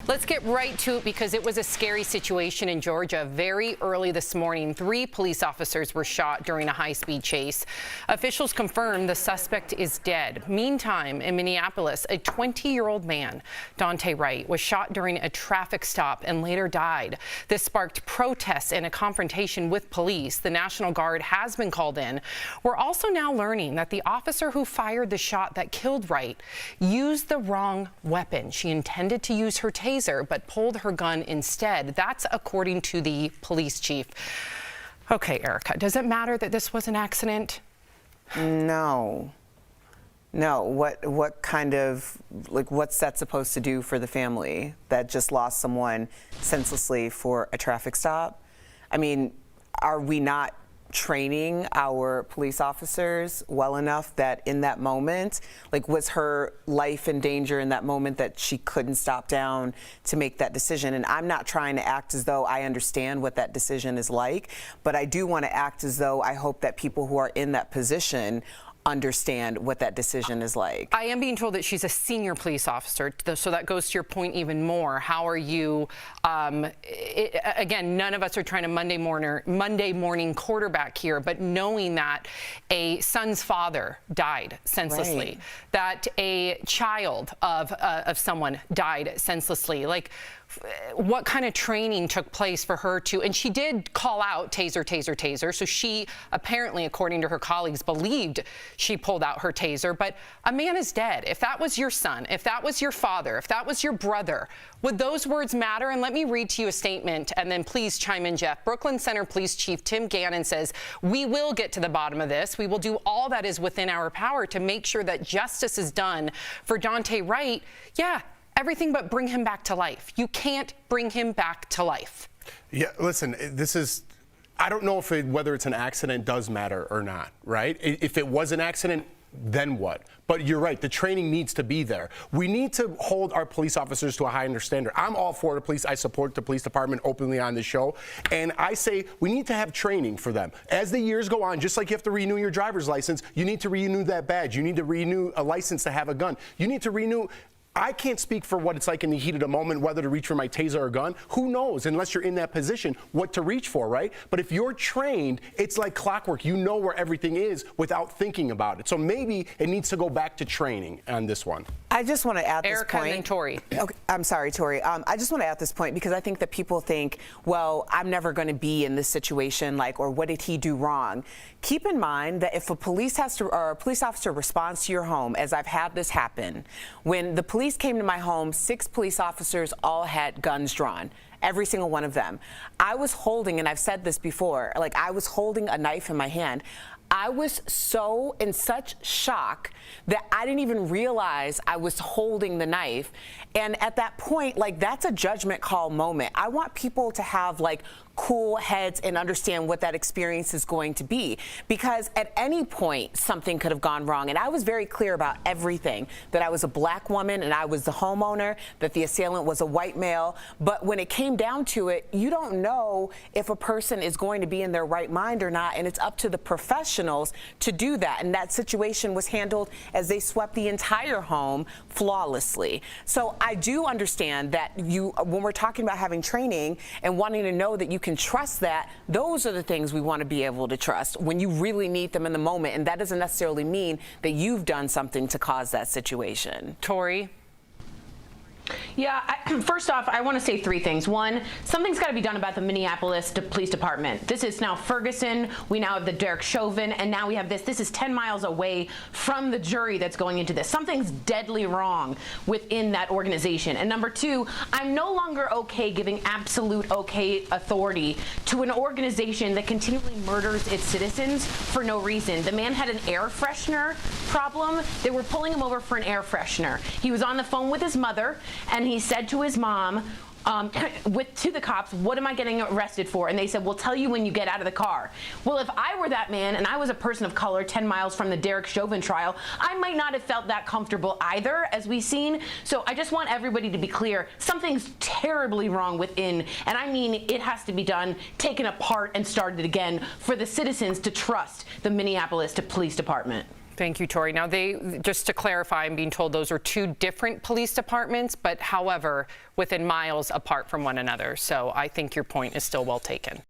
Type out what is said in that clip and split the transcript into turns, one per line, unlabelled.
Let's get right to it because it was a scary situation in Georgia. Very early this morning, 3 police officers were shot during a high-speed chase. Officials confirm the suspect is dead. Meantime, in Minneapolis, a 20-year-old man, Daunte Wright, was shot during a traffic stop and later died. This sparked protests and a confrontation with police. The National Guard has been called in. We're also now learning that the officer who fired the shot that killed Wright used the wrong weapon. She intended to use her taser, but pulled her gun instead. That's according to the police chief. Okay, Erica, does it matter that this was an accident?
No. No. What kind of, like, what's that supposed to do for the family that just lost someone senselessly for a traffic stop? I mean, are we not training our police officers well enough that in that moment, like, was her life in danger in that moment that she couldn't stop down to make that decision? And I'm not trying to act as though I understand what that decision is like, but I do want to act as though I hope that people who are in that position understand what that decision is like.
I am being told that she's a senior police officer, so that goes to your point even more. How are you, again, none of us are trying to Monday morning quarterback here, but knowing that a son's father died senselessly,
right,
that a child of someone died senselessly, like, what kind of training took place for her to, and she did call out taser, taser, taser, so she apparently, according to her colleagues, believed she pulled out her taser, but a man is dead. If that was your son, if that was your father, if that was your brother, would those words matter? And let me read to you a statement, and then please chime in, Jeff. Brooklyn Center Police Chief Tim Gannon says, "We will get to the bottom of this. We will do all that is within our power to make sure that justice is done for Daunte Wright." Yeah, everything but bring him back to life. You can't bring him back to life.
Yeah, listen, this is, I don't know if whether it's an accident does matter or not, right? If it was an accident, then what? But you're right, the training needs to be there. We need to hold our police officers to a higher standard. I'm all for the police. I support the police department openly on this show. And I say we need to have training for them. As the years go on, just like you have to renew your driver's license, you need to renew that badge. You need to renew a license to have a gun. You need to renew. I can't speak for what it's like in the heat of the moment, whether to reach for my taser or gun. Who knows, unless you're in that position, what to reach for, right? But if you're trained, it's like clockwork. You know where everything is without thinking about it. So maybe it needs to go back to training on this one.
I just want to add this
Erica
point.
And Tori.
Okay, I'm sorry, Tori. I just want to add this point because I think that people think, well, I'm never going to be in this situation, like, or what did he do wrong? Keep in mind that if a police officer responds to your home, as I've had this happen, when the police came to my home, 6 police officers all had guns drawn. Every single one of them. I was holding, and I've said this before, like, I was holding a knife in my hand. I was so in such shock that I didn't even realize I was holding the knife. And at that point, like, that's a judgment call moment. I want people to have, like, cool heads and understand what that experience is going to be, because at any point something could have gone wrong. And I was very clear about everything, that I was a black woman and I was the homeowner, that the assailant was a white male. But when it came down to it, you don't know if a person is going to be in their right mind or not, and it's up to the professionals to do that. And that situation was handled as they swept the entire home flawlessly. So I do understand that when we're talking about having training and wanting to know that you can trust that, those are the things we want to be able to trust when you really need them in the moment. And that doesn't necessarily mean that you've done something to cause that situation.
Tori?
Yeah, first off, I want to say 3 things. One, something's got to be done about the Minneapolis Police Department. This is now Ferguson. We now have the Derek Chauvin, and now we have this. This is 10 miles away from the jury that's going into this. Something's deadly wrong within that organization. And number 2, I'm no longer okay giving absolute okay authority to an organization that continually murders its citizens for no reason. The man had an air freshener problem. They were pulling him over for an air freshener. He was on the phone with his mother, and he said to his mom, to the cops, "What am I getting arrested for?" And they said, "We'll tell you when you get out of the car." Well, if I were that man and I was a person of color 10 miles from the Derek Chauvin trial, I might not have felt that comfortable either, as we've seen. So I just want everybody to be clear. Something's terribly wrong within, and I mean it has to be done, taken apart, and started again for the citizens to trust the Minneapolis Police Department.
Thank you, Tori. Now, just to clarify, I'm being told those are two different police departments, but however, within miles apart from one another. So I think your point is still well taken.